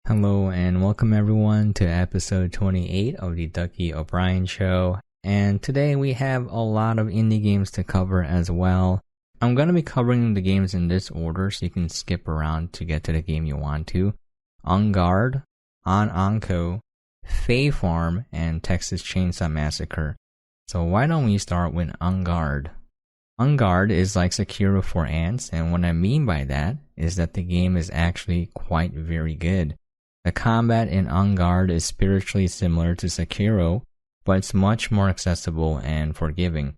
Hello and welcome everyone to episode 28 of the Ducky Obrien show. And today we have a lot of indie games to cover as well. I'm going to be covering the games in this order so you can skip around to get to the game you want to. Garde, Ankou, Fae Farm, and Texas Chainsaw Massacre. So why don't we start with Garde? Garde is like Sekiro for ants, and what I mean by that is that the game is actually quite very good. The combat in Garde is spiritually similar to Sekiro, but it's much more accessible and forgiving.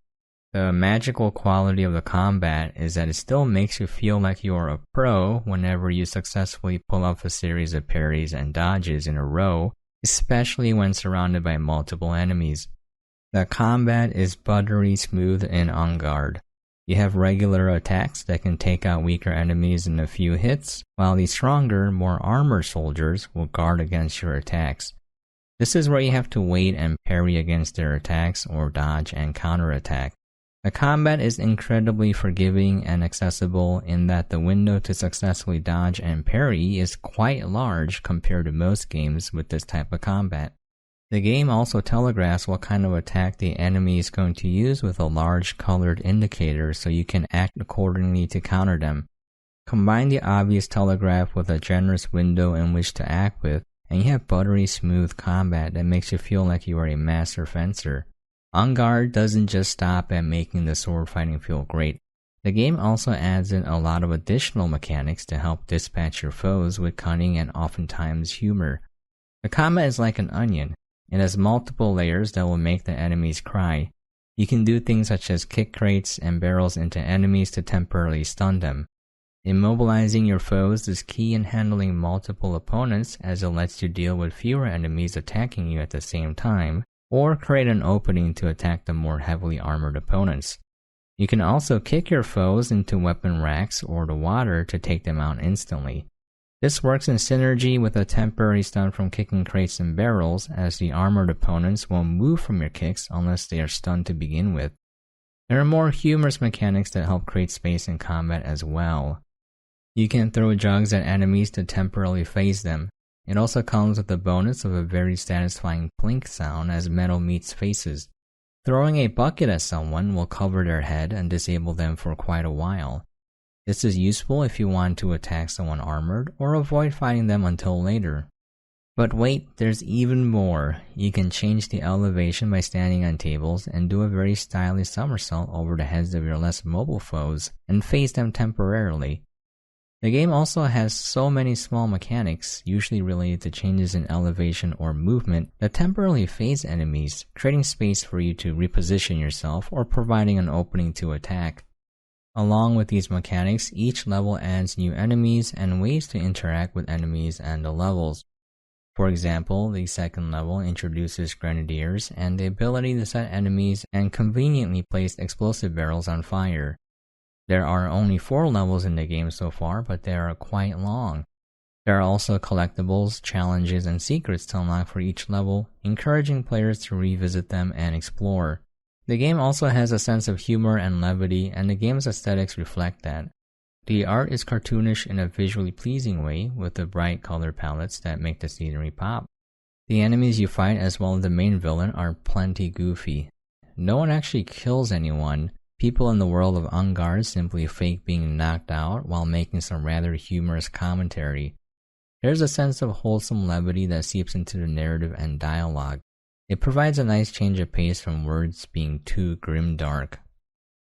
The magical quality of the combat is that it still makes you feel like you are a pro whenever you successfully pull off a series of parries and dodges in a row, especially when surrounded by multiple enemies. The combat is buttery smooth in Garde. You have regular attacks that can take out weaker enemies in a few hits, while the stronger, more armored soldiers will guard against your attacks. This is where you have to wait and parry against their attacks or dodge and counterattack. The combat is incredibly forgiving and accessible in that the window to successfully dodge and parry is quite large compared to most games with this type of combat. The game also telegraphs what kind of attack the enemy is going to use with a large colored indicator so you can act accordingly to counter them. Combine the obvious telegraph with a generous window in which to act with, and you have buttery smooth combat that makes you feel like you are a master fencer. Garde doesn't just stop at making the sword fighting feel great. The game also adds in a lot of additional mechanics to help dispatch your foes with cunning and oftentimes humor. The combat is like an onion. It has multiple layers that will make the enemies cry. You can do things such as kick crates and barrels into enemies to temporarily stun them. Immobilizing your foes is key in handling multiple opponents as it lets you deal with fewer enemies attacking you at the same time, or create an opening to attack the more heavily armored opponents. You can also kick your foes into weapon racks or the water to take them out instantly. This works in synergy with a temporary stun from kicking crates and barrels, as the armored opponents won't move from your kicks unless they are stunned to begin with. There are more humorous mechanics that help create space in combat as well. You can throw jugs at enemies to temporarily phase them. It also comes with the bonus of a very satisfying plink sound as metal meets faces. Throwing a bucket at someone will cover their head and disable them for quite a while. This is useful if you want to attack someone armored or avoid fighting them until later. But wait, there's even more. You can change the elevation by standing on tables and do a very stylish somersault over the heads of your less mobile foes and phase them temporarily. The game also has so many small mechanics, usually related to changes in elevation or movement, that temporarily phase enemies, creating space for you to reposition yourself or providing an opening to attack. Along with these mechanics, each level adds new enemies and ways to interact with enemies and the levels. For example, the second level introduces grenadiers and the ability to set enemies and conveniently place explosive barrels on fire. There are only 4 levels in the game so far, but they are quite long. There are also collectibles, challenges, and secrets to unlock for each level, encouraging players to revisit them and explore. The game also has a sense of humor and levity, and the game's aesthetics reflect that. The art is cartoonish in a visually pleasing way, with the bright color palettes that make the scenery pop. The enemies you fight as well as the main villain are plenty goofy. No one actually kills anyone. People in the world of Garde simply fake being knocked out while making some rather humorous commentary. There's a sense of wholesome levity that seeps into the narrative and dialogue. It provides a nice change of pace from words being too grimdark.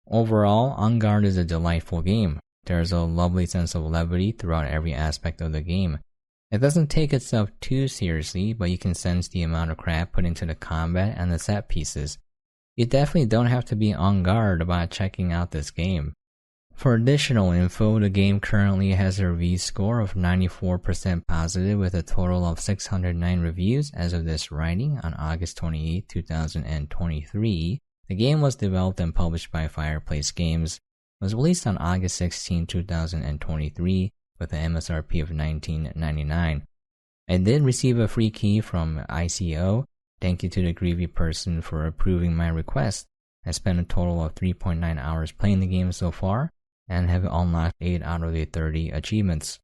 Overall, Garde is a delightful game. There's a lovely sense of levity throughout every aspect of the game. It doesn't take itself too seriously, but you can sense the amount of crap put into the combat and the set pieces. You definitely don't have to be on guard about checking out this game. For additional info, the game currently has a review score of 94% positive with a total of 609 reviews as of this writing on August 28, 2023. The game was developed and published by Fireplace Games. It was released on August 16, 2023 with an MSRP of $19.99. I did receive a free key from ICO. Thank you to the greedy person for approving my request. I spent a total of 3.9 hours playing the game so far, and have unlocked 8 out of the 30 achievements.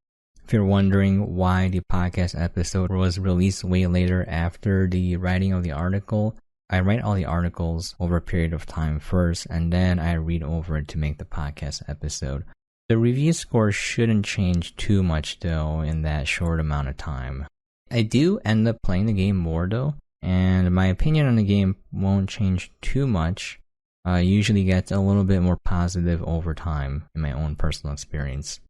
If you're wondering why the podcast episode was released way later after the writing of the article, I write all the articles over a period of time first, and then I read over it to make the podcast episode. The review score shouldn't change too much though in that short amount of time. I do end up playing the game more though, and my opinion on the game won't change too much. Usually gets a little bit more positive over time in my own personal experience.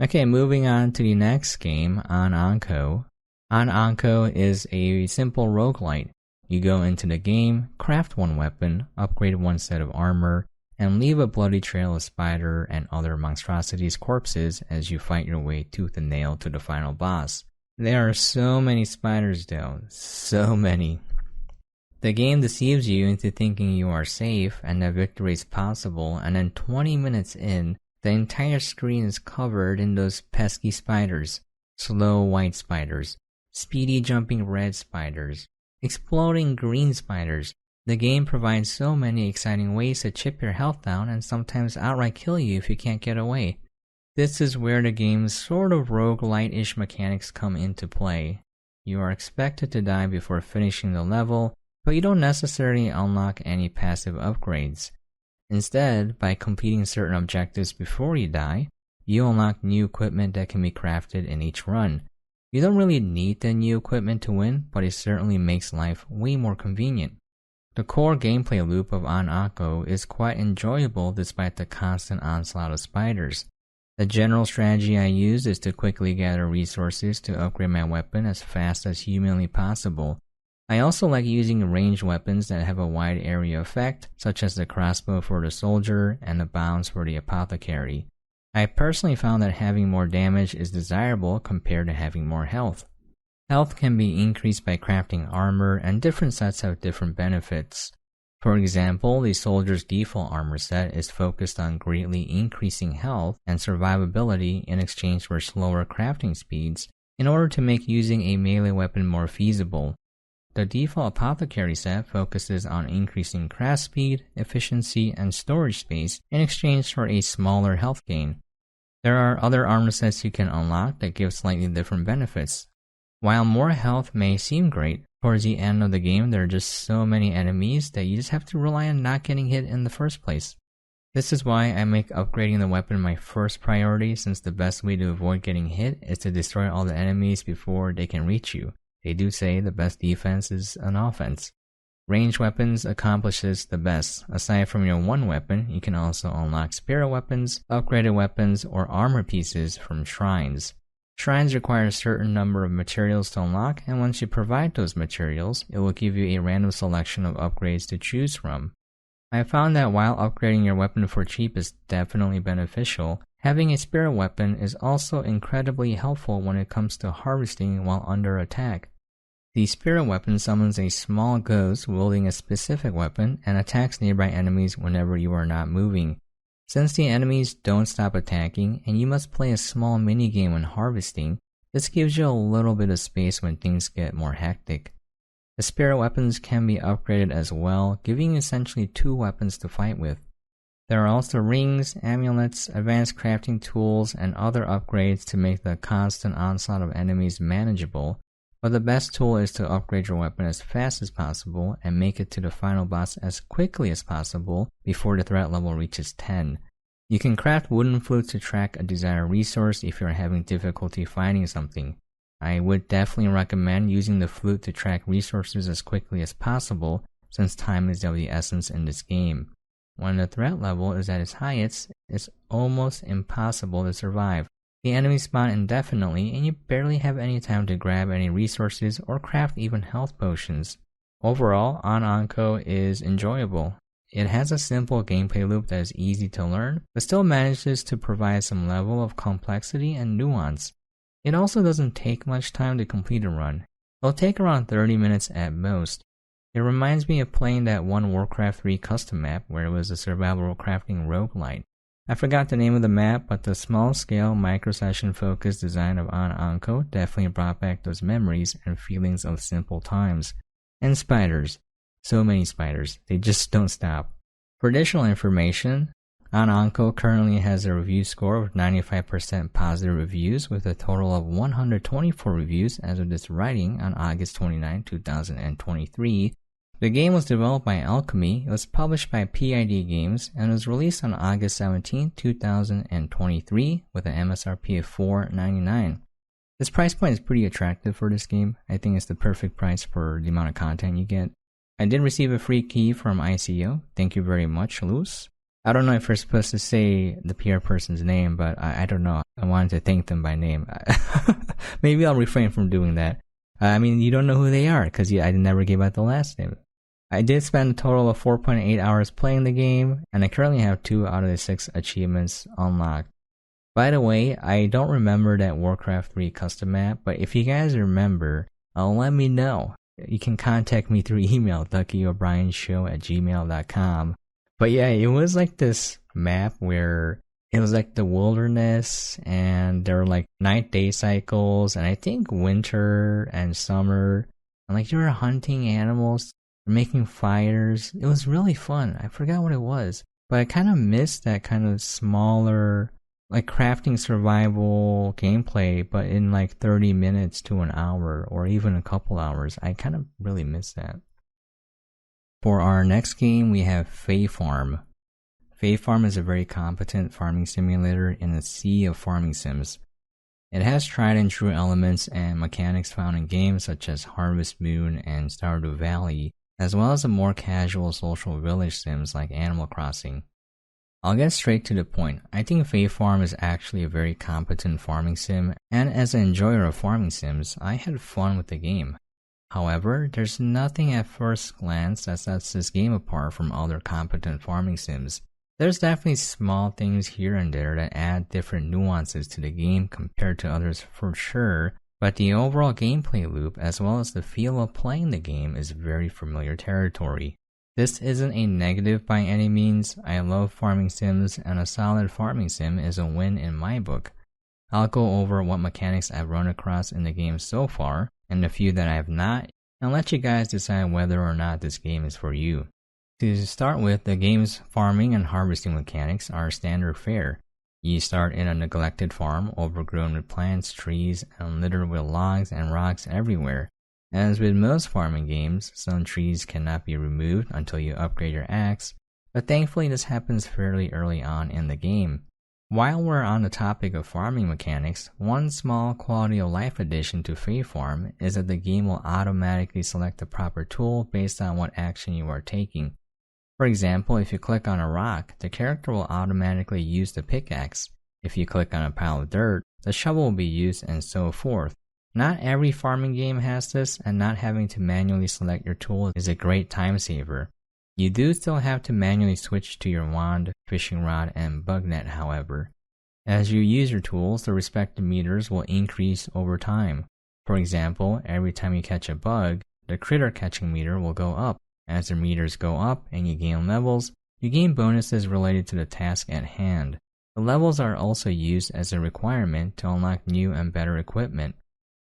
Okay, moving on to the next game, Ankou. Ankou is a simple roguelite. You go into the game, craft one weapon, upgrade one set of armor, and leave a bloody trail of spider and other monstrosities' corpses as you fight your way tooth and nail to the final boss. There are so many spiders though, so many. The game deceives you into thinking you are safe and that victory is possible, and then 20 minutes in, the entire screen is covered in those pesky spiders. Slow white spiders, speedy jumping red spiders, exploding green spiders. The game provides so many exciting ways to chip your health down and sometimes outright kill you if you can't get away. This is where the game's sort of roguelite-ish mechanics come into play. You are expected to die before finishing the level, but you don't necessarily unlock any passive upgrades. Instead, by completing certain objectives before you die, you unlock new equipment that can be crafted in each run. You don't really need the new equipment to win, but it certainly makes life way more convenient. The core gameplay loop of Ankou is quite enjoyable despite the constant onslaught of spiders. The general strategy I use is to quickly gather resources to upgrade my weapon as fast as humanly possible. I also like using ranged weapons that have a wide area effect, such as the crossbow for the soldier and the bounce for the apothecary. I personally found that having more damage is desirable compared to having more health. Health can be increased by crafting armor, and different sets have different benefits. For example, the soldier's default armor set is focused on greatly increasing health and survivability in exchange for slower crafting speeds, in order to make using a melee weapon more feasible. The default apothecary set focuses on increasing craft speed, efficiency, and storage space in exchange for a smaller health gain. There are other armor sets you can unlock that give slightly different benefits. While more health may seem great, towards the end of the game there are just so many enemies that you just have to rely on not getting hit in the first place. This is why I make upgrading the weapon my first priority, since the best way to avoid getting hit is to destroy all the enemies before they can reach you. They do say the best defense is an offense. Ranged weapons accomplishes the best. Aside from your one weapon, you can also unlock spirit weapons, upgraded weapons, or armor pieces from shrines. Shrines require a certain number of materials to unlock, and once you provide those materials, it will give you a random selection of upgrades to choose from. I found that while upgrading your weapon for cheap is definitely beneficial, having a spirit weapon is also incredibly helpful when it comes to harvesting while under attack. The spirit weapon summons a small ghost wielding a specific weapon and attacks nearby enemies whenever you are not moving. Since the enemies don't stop attacking and you must play a small minigame when harvesting, this gives you a little bit of space when things get more hectic. The spirit weapons can be upgraded as well, giving you essentially 2 weapons to fight with. There are also rings, amulets, advanced crafting tools, and other upgrades to make the constant onslaught of enemies manageable, but the best tool is to upgrade your weapon as fast as possible and make it to the final boss as quickly as possible before the threat level reaches 10. You can craft wooden flutes to track a desired resource if you are having difficulty finding something. I would definitely recommend using the flute to track resources as quickly as possible, since time is of the essence in this game. When the threat level is at its highest, it's almost impossible to survive. The enemies spawn indefinitely and you barely have any time to grab any resources or craft even health potions. Overall, Ankou is enjoyable. It has a simple gameplay loop that is easy to learn, but still manages to provide some level of complexity and nuance. It also doesn't take much time to complete a run. It'll take around 30 minutes at most. It reminds me of playing that one Warcraft 3 custom map where it was a survival crafting roguelite. I forgot the name of the map, but the small-scale, micro-session-focused design of Ankou definitely brought back those memories and feelings of simple times. And spiders. So many spiders. They just don't stop. For additional information, On Ankou currently has a review score of 95% positive reviews with a total of 124 reviews as of this writing on August 29, 2023. The game was developed by Alchemy, it was published by PID Games, and was released on August 17, 2023 with an MSRP of $4.99. This price point is pretty attractive for this game. I think it's the perfect price for the amount of content you get. I did receive a free key from ICO. Thank you very much, Luz. I don't know if we're supposed to say the PR person's name, but I don't know. I wanted to thank them by name. Maybe I'll refrain from doing that. I mean, you don't know who they are because I never gave out the last name. I did spend a total of 4.8 hours playing the game, and I currently have 2 out of the 6 achievements unlocked. By the way, I don't remember that Warcraft 3 custom map, but if you guys remember, let me know. You can contact me through email, duckyobrien@gmail.com. But yeah, it was like this map where it was like the wilderness and there were like night-day cycles and I think winter and summer. And like you were hunting animals, making fires. It was really fun. I forgot what it was. But I kind of missed that kind of smaller, like crafting survival gameplay, but in like 30 minutes to an hour or even a couple hours. I kind of really missed that. For our next game, we have Fae Farm. Fae Farm is a very competent farming simulator in a sea of farming sims. It has tried and true elements and mechanics found in games such as Harvest Moon and Stardew Valley, as well as the more casual social village sims like Animal Crossing. I'll get straight to the point. I think Fae Farm is actually a very competent farming sim, and as an enjoyer of farming sims, I had fun with the game. However, there's nothing at first glance that sets this game apart from other competent farming sims. There's definitely small things here and there that add different nuances to the game compared to others for sure, but the overall gameplay loop as well as the feel of playing the game is very familiar territory. This isn't a negative by any means. I love farming sims and a solid farming sim is a win in my book. I'll go over what mechanics I've run across in the game so far, and a few that I have not, and let you guys decide whether or not this game is for you. To start with, the game's farming and harvesting mechanics are standard fare. You start in a neglected farm, overgrown with plants, trees, and littered with logs and rocks everywhere. As with most farming games, some trees cannot be removed until you upgrade your axe, but thankfully this happens fairly early on in the game. While we're on the topic of farming mechanics, one small quality of life addition to Fae Farm is that the game will automatically select the proper tool based on what action you are taking. For example, if you click on a rock, the character will automatically use the pickaxe. If you click on a pile of dirt, the shovel will be used and so forth. Not every farming game has this, and not having to manually select your tool is a great time saver. You do still have to manually switch to your wand, fishing rod, and bug net however. As you use your tools, the respective meters will increase over time. For example, every time you catch a bug, the critter catching meter will go up. As the meters go up and you gain levels, you gain bonuses related to the task at hand. The levels are also used as a requirement to unlock new and better equipment.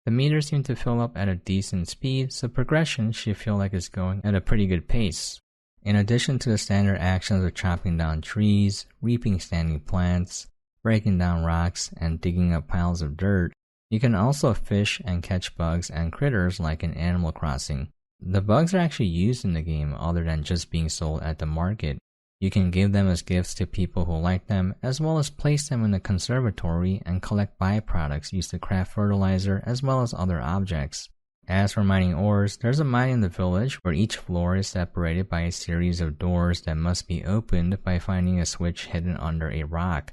The meters seem to fill up at a decent speed, so progression should feel like it's going at a pretty good pace. In addition to the standard actions of chopping down trees, reaping standing plants, breaking down rocks, and digging up piles of dirt, you can also fish and catch bugs and critters like in Animal Crossing. The bugs are actually used in the game other than just being sold at the market. You can give them as gifts to people who like them, as well as place them in the conservatory and collect byproducts used to craft fertilizer as well as other objects. As for mining ores, there's a mine in the village where each floor is separated by a series of doors that must be opened by finding a switch hidden under a rock.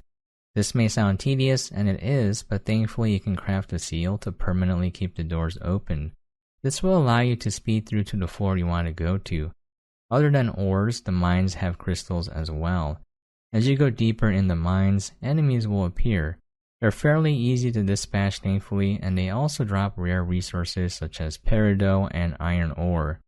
This may sound tedious, and it is, but thankfully you can craft a seal to permanently keep the doors open. This will allow you to speed through to the floor you want to go to. Other than ores, the mines have crystals as well. As you go deeper in the mines, enemies will appear. They're fairly easy to dispatch thankfully, and they also drop rare resources such as peridot and iron ore.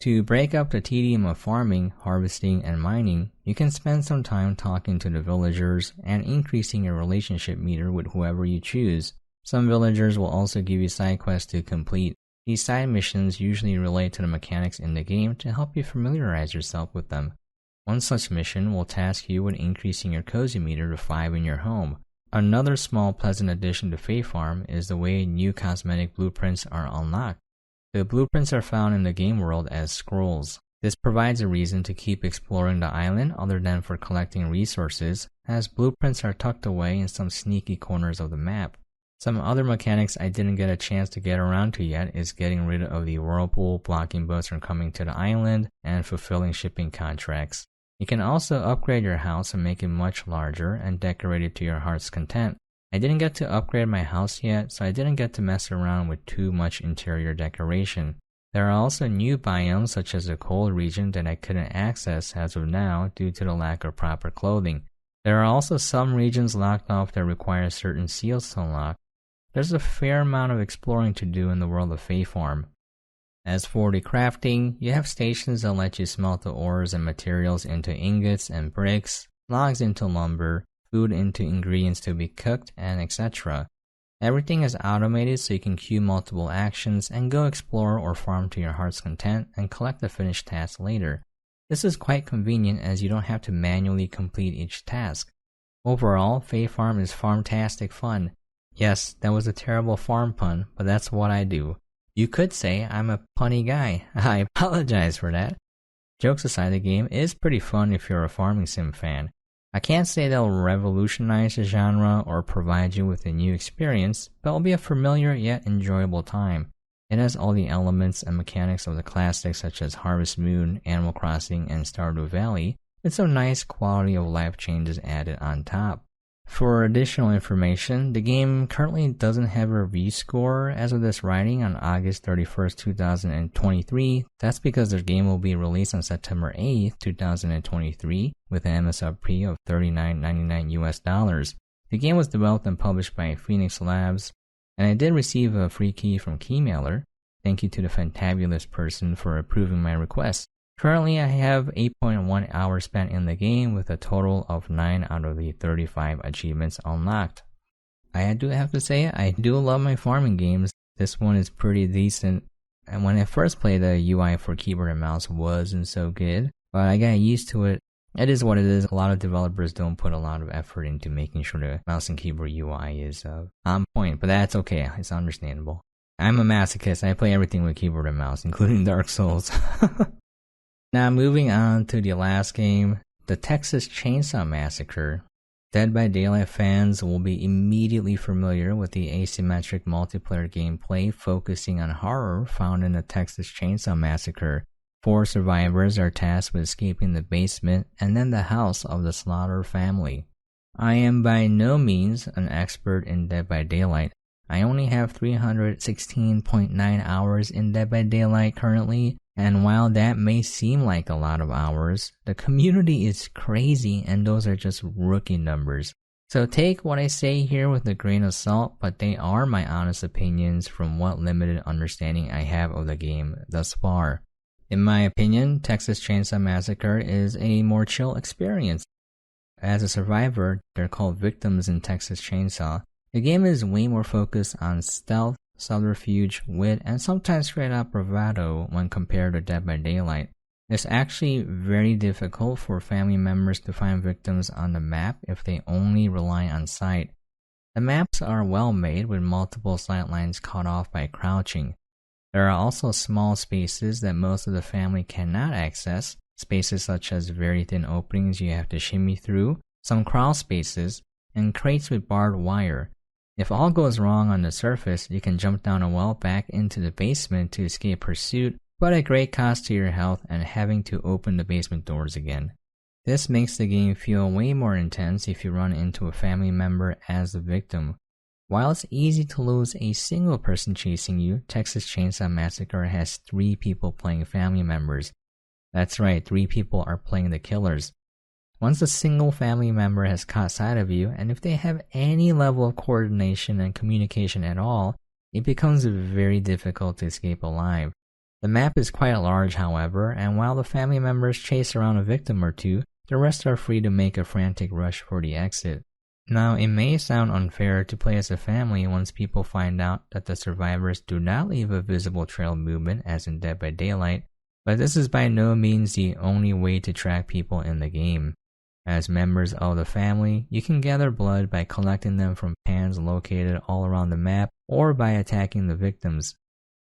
To break up the tedium of farming, harvesting, and mining, you can spend some time talking to the villagers and increasing your relationship meter with whoever you choose. Some villagers will also give you side quests to complete. These side missions usually relate to the mechanics in the game to help you familiarize yourself with them. One such mission will task you with increasing your cozy meter to 5 in your home. Another small pleasant addition to Fae Farm is the way new cosmetic blueprints are unlocked. The blueprints are found in the game world as scrolls. This provides a reason to keep exploring the island other than for collecting resources, as blueprints are tucked away in some sneaky corners of the map. Some other mechanics I didn't get a chance to get around to yet is getting rid of the whirlpool blocking boats from coming to the island and fulfilling shipping contracts. You can also upgrade your house and make it much larger and decorate it to your heart's content. I didn't get to upgrade my house yet, so I didn't get to mess around with too much interior decoration. There are also new biomes such as the cold region that I couldn't access as of now due to the lack of proper clothing. There are also some regions locked off that require certain seals to unlock. There's a fair amount of exploring to do in the world of Fae Farm. As for the crafting, you have stations that let you smelt the ores and materials into ingots and bricks, logs into lumber, food into ingredients to be cooked, and etc. Everything is automated so you can queue multiple actions and go explore or farm to your heart's content and collect the finished task later. This is quite convenient as you don't have to manually complete each task. Overall, Fae Farm is farmtastic fun. Yes, that was a terrible farm pun, but that's what I do. You could say I'm a punny guy. I apologize for that. Jokes aside, the game is pretty fun if you're a farming sim fan. I can't say they'll revolutionize the genre or provide you with a new experience, but it'll be a familiar yet enjoyable time. It has all the elements and mechanics of the classics such as Harvest Moon, Animal Crossing, and Stardew Valley, with some nice quality of life changes added on top. For additional information, the game currently doesn't have a review score as of this writing on August 31st, 2023. That's because the game will be released on September 8th, 2023 with an MSRP of $39.99 US. The game was developed and published by Phoenix Labs, and I did receive a free key from Keymailer. Thank you to the fantabulous person for approving my request. Currently, I have 8.1 hours spent in the game with a total of 9 out of the 35 achievements unlocked. I do have to say, I do love my farming games. This one is pretty decent, and when I first played, the UI for keyboard and mouse wasn't so good, but I got used to it. It is what it is. A lot of developers don't put a lot of effort into making sure the mouse and keyboard UI is on point, but that's okay, it's understandable. I'm a masochist, I play everything with keyboard and mouse, including Dark Souls. Now moving on to the last game, the Texas Chainsaw Massacre. Dead by Daylight fans will be immediately familiar with the asymmetric multiplayer gameplay focusing on horror found in the Texas Chainsaw Massacre. 4 survivors are tasked with escaping the basement and then the house of the Slaughter family. I am by no means an expert in Dead by Daylight. I only have 316.9 hours in Dead by Daylight currently, and while that may seem like a lot of hours, the community is crazy and those are just rookie numbers. So take what I say here with a grain of salt, but they are my honest opinions from what limited understanding I have of the game thus far. In my opinion, Texas Chainsaw Massacre is a more chill experience. As a survivor, they're called victims in Texas Chainsaw. The game is way more focused on stealth, subterfuge, wit, and sometimes straight up bravado when compared to Dead by Daylight. It's actually very difficult for family members to find victims on the map if they only rely on sight. The maps are well made with multiple sight lines cut off by crouching. There are also small spaces that most of the family cannot access, spaces such as very thin openings you have to shimmy through, some crawl spaces, and crates with barbed wire. If all goes wrong on the surface, you can jump down a well back into the basement to escape pursuit, but at great cost to your health and having to open the basement doors again. This makes the game feel way more intense if you run into a family member as the victim. While it's easy to lose a single person chasing you, Texas Chainsaw Massacre has 3 people playing family members. That's right, 3 people are playing the killers. Once a single family member has caught sight of you, and if they have any level of coordination and communication at all, it becomes very difficult to escape alive. The map is quite large, however, and while the family members chase around a victim or two, the rest are free to make a frantic rush for the exit. Now, it may sound unfair to play as a family once people find out that the survivors do not leave a visible trail of movement as in Dead by Daylight, But this is by no means the only way to track people in the game. As members of the family, you can gather blood by collecting them from pans located all around the map or by attacking the victims.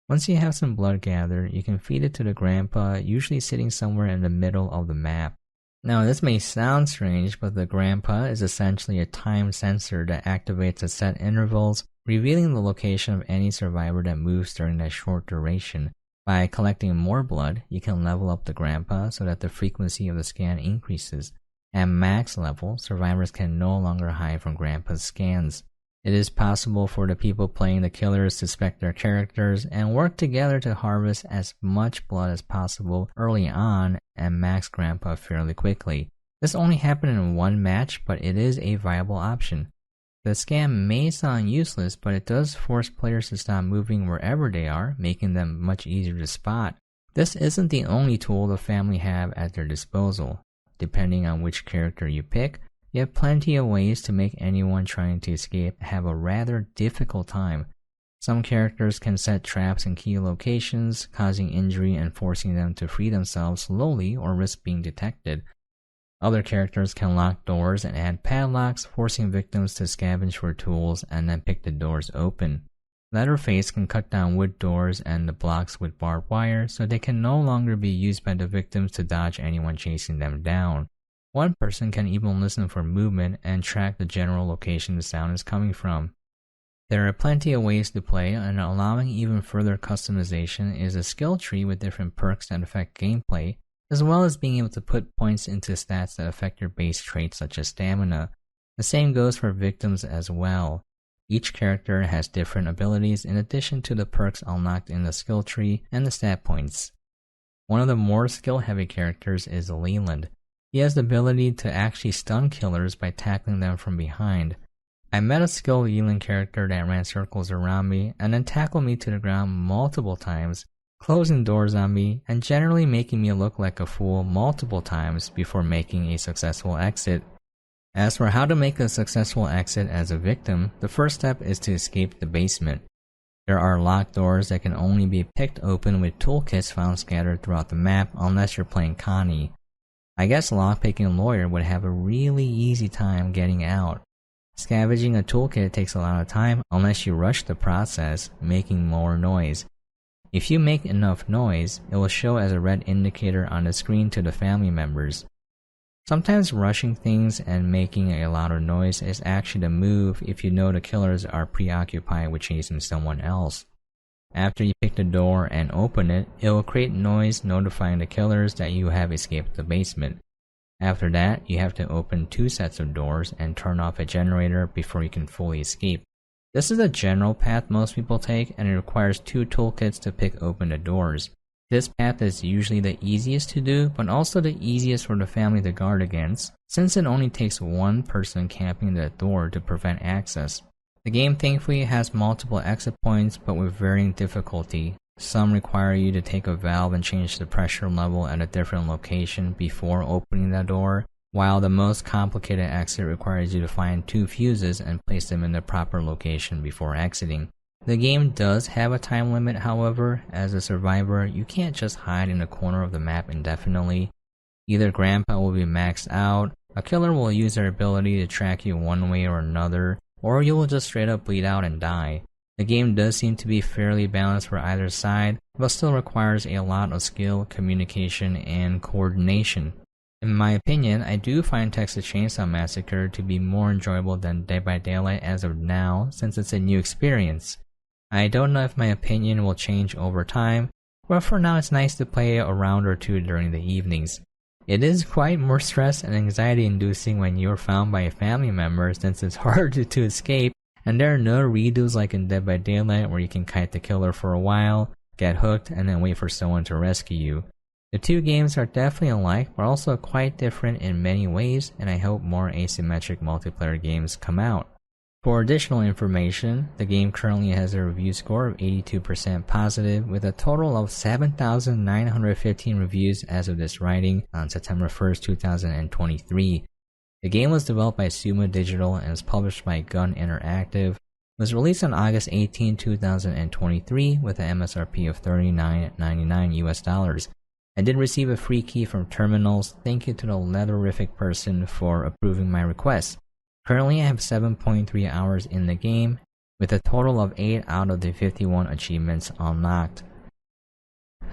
Once you have some blood gathered, you can feed it to the grandpa, usually sitting somewhere in the middle of the map. Now this may sound strange, but the grandpa is essentially a time sensor that activates at set intervals, revealing the location of any survivor that moves during that short duration. By collecting more blood, you can level up the grandpa so that the frequency of the scan increases. At max level, survivors can no longer hide from grandpa's scans. It is possible for the people playing the killers to spec their characters and work together to harvest as much blood as possible early on and max grandpa fairly quickly. This only happened in one match, but it is a viable option. The scam may sound useless, but it does force players to stop moving wherever they are, making them much easier to spot. This isn't the only tool the family have at their disposal. Depending on which character you pick, you have plenty of ways to make anyone trying to escape have a rather difficult time. Some characters can set traps in key locations, causing injury and forcing them to free themselves slowly or risk being detected. Other characters can lock doors and add padlocks, forcing victims to scavenge for tools and then pick the doors open. Leatherface can cut down wood doors and the blocks with barbed wire so they can no longer be used by the victims to dodge anyone chasing them down. One person can even listen for movement and track the general location the sound is coming from. There are plenty of ways to play, and allowing even further customization is a skill tree with different perks that affect gameplay, as well as being able to put points into stats that affect your base traits such as stamina. The same goes for victims as well. Each character has different abilities in addition to the perks unlocked in the skill tree and the stat points. One of the more skill-heavy characters is Leland. He has the ability to actually stun killers by tackling them from behind. I met a skilled Leland character that ran circles around me and then tackled me to the ground multiple times, closing doors on me and generally making me look like a fool multiple times before making a successful exit. As for how to make a successful exit as a victim, the first step is to escape the basement. There are locked doors that can only be picked open with toolkits found scattered throughout the map unless you're playing Connie. I guess lockpicking lawyer would have a really easy time getting out. Scavenging a toolkit takes a lot of time unless you rush the process, making more noise. If you make enough noise, it will show as a red indicator on the screen to the family members. Sometimes rushing things and making a lot of noise is actually the move if you know the killers are preoccupied with chasing someone else. After you pick the door and open it, it will create noise notifying the killers that you have escaped the basement. After that, you have to open 2 sets of doors and turn off a generator before you can fully escape. This is the general path most people take, and it requires 2 toolkits to pick open the doors. This path is usually the easiest to do, but also the easiest for the family to guard against, since it only takes one person camping the door to prevent access. The game thankfully has multiple exit points, but with varying difficulty. Some require you to take a valve and change the pressure level at a different location before opening the door, while the most complicated exit requires you to find 2 fuses and place them in the proper location before exiting. The game does have a time limit, however. As a survivor, you can't just hide in a corner of the map indefinitely. Either Grandpa will be maxed out, a killer will use their ability to track you one way or another, or you will just straight up bleed out and die. The game does seem to be fairly balanced for either side, but still requires a lot of skill, communication, and coordination. In my opinion, I do find Texas Chainsaw Massacre to be more enjoyable than Dead by Daylight as of now, since it's a new experience. I don't know if my opinion will change over time, but for now it's nice to play a round or 2 during the evenings. It is quite more stress and anxiety inducing when you're found by a family member, since it's harder to escape, and there are no redos like in Dead by Daylight where you can kite the killer for a while, get hooked, and then wait for someone to rescue you. The 2 games are definitely alike, but also quite different in many ways, and I hope more asymmetric multiplayer games come out. For additional information, the game currently has a review score of 82% positive, with a total of 7,915 reviews as of this writing on September 1st, 2023. The game was developed by Suma Digital and is published by Gun Interactive. It was released on August 18, 2023 with an MSRP of $39.99 US. I did receive a free key from Terminals. Thank you to the leatherific person for approving my request. Currently I have 7.3 hours in the game, with a total of 8 out of the 51 achievements unlocked.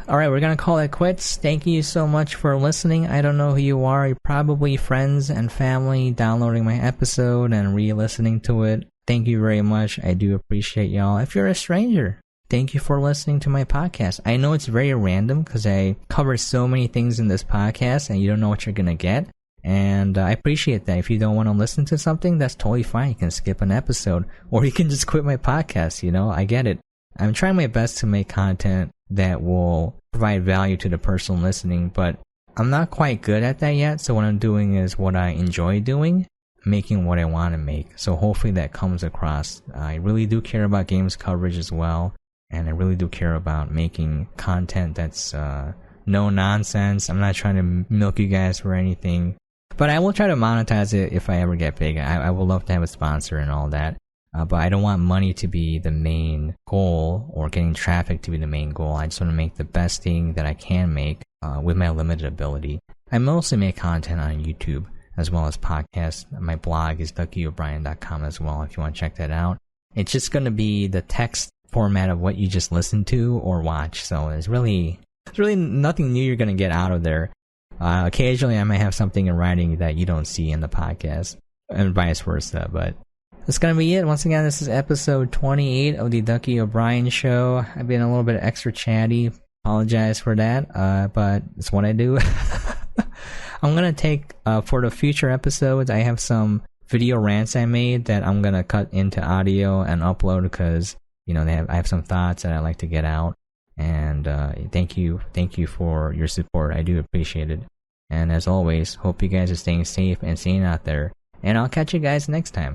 Alright, we're gonna call it quits. Thank you so much for listening. I don't know who you are. You're probably friends and family downloading my episode and re-listening to it. Thank you very much. I do appreciate y'all. If you're a stranger, thank you for listening to my podcast. I know it's very random because I cover so many things in this podcast and you don't know what you're gonna get. And I appreciate that. If you don't want to listen to something, that's totally fine. You can skip an episode or you can just quit my podcast, I get it. I'm trying my best to make content that will provide value to the person listening, but I'm not quite good at that yet. So what I'm doing is what I enjoy doing, making what I want to make. So hopefully that comes across. I really do care about games coverage as well, and I really do care about making content that's no nonsense. I'm not trying to milk you guys for anything, but I will try to monetize it if I ever get big. I would love to have a sponsor and all that. But I don't want money to be the main goal or getting traffic to be the main goal. I just want to make the best thing that I can make with my limited ability. I mostly make content on YouTube as well as podcasts. My blog is duckyobrien.com as well if you want to check that out. It's just going to be the text format of what you just listen to or watch. So it's really nothing new you're going to get out of there. Occasionally I might have something in writing that you don't see in the podcast and vice versa, but that's gonna be it. Once again, this is episode 28 of the Ducky O'Brien Show. I've been a little bit extra chatty. Apologize for that, but it's what I do. I'm gonna take, for the future episodes, I have some video rants I made that I'm gonna cut into audio and upload because, I have some thoughts that I like to get out. And thank you for your support. I do appreciate it. And as always, hope you guys are staying safe and staying out there. And I'll catch you guys next time.